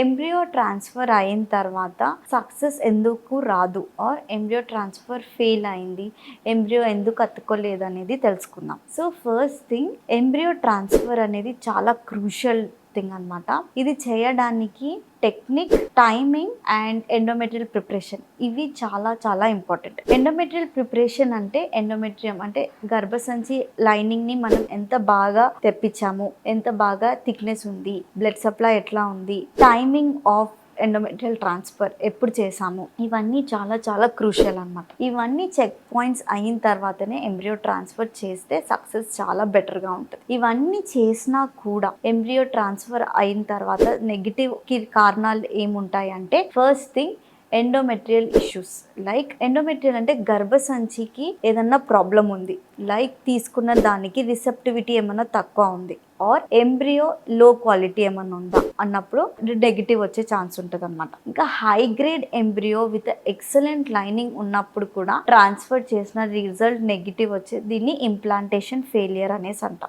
Embryo transfer అయిన తర్వాత success ఎందుకు రాదు ఆర్ ఎంబ్రియో ట్రాన్స్ఫర్ ఫెయిల్ అయింది, ఎంబ్రియో ఎందుకు అతుక్కోలేదు అనేది తెలుసుకుందాం. So first thing, embryo transfer అనేది చాలా క్రూషియల్ థింగ్ అనమాట. ఇది చేయడానికి technique, timing and endometrial preparation ఇవి చాలా చాలా ఇంపార్టెంట్. ఎండోమెట్రియల్ ప్రిపరేషన్ అంటే ఎండోమెట్రియం అంటే గర్భసంచి లైనింగ్ ని మనం ఎంత బాగా తెప్పించాము, ఎంత బాగా థిక్నెస్ ఉంది, బ్లడ్ సప్లై ఎట్లా ఉంది, టైమింగ్ ఆఫ్ ఎండోమెట్రియల్ ట్రాన్స్ఫర్ ఎప్పుడు చేసాము, ఇవన్నీ చాలా చాలా క్రూషియల్ అనమాట. ఇవన్నీ చెక్ పాయింట్స్ అయిన తర్వాతనే ఎంబ్రియో ట్రాన్స్ఫర్ చేస్తే సక్సెస్ చాలా బెటర్గా ఉంటుంది. ఇవన్నీ చేసినా కూడా ఎంబ్రియో ట్రాన్స్ఫర్ అయిన తర్వాత నెగిటివ్ కి కారణాలు ఏముంటాయి అంటే, first thing endometrial issues. Like endometrial అంటే గర్భసంచికి ఏదన్నా ప్రాబ్లం ఉంది, లైక్ తీసుకున్న దానికి రిసెప్టివిటీ ఏమన్నా తక్కువ ఉంది, ఆర్ ఎంబ్రియో లో క్వాలిటీ ఏమన్నా ఉందా అన్నప్పుడు నెగిటివ్ వచ్చే ఛాన్స్ ఉంటుంది అనమాట. ఇంకా high grade embryo with excellent lining ఉన్నప్పుడు కూడా ట్రాన్స్ఫర్ చేసిన రిజల్ట్ నెగిటివ్ వచ్చే దీన్ని ఇంప్లాంటేషన్ ఫెయిలియర్ అనేసి అంటాం.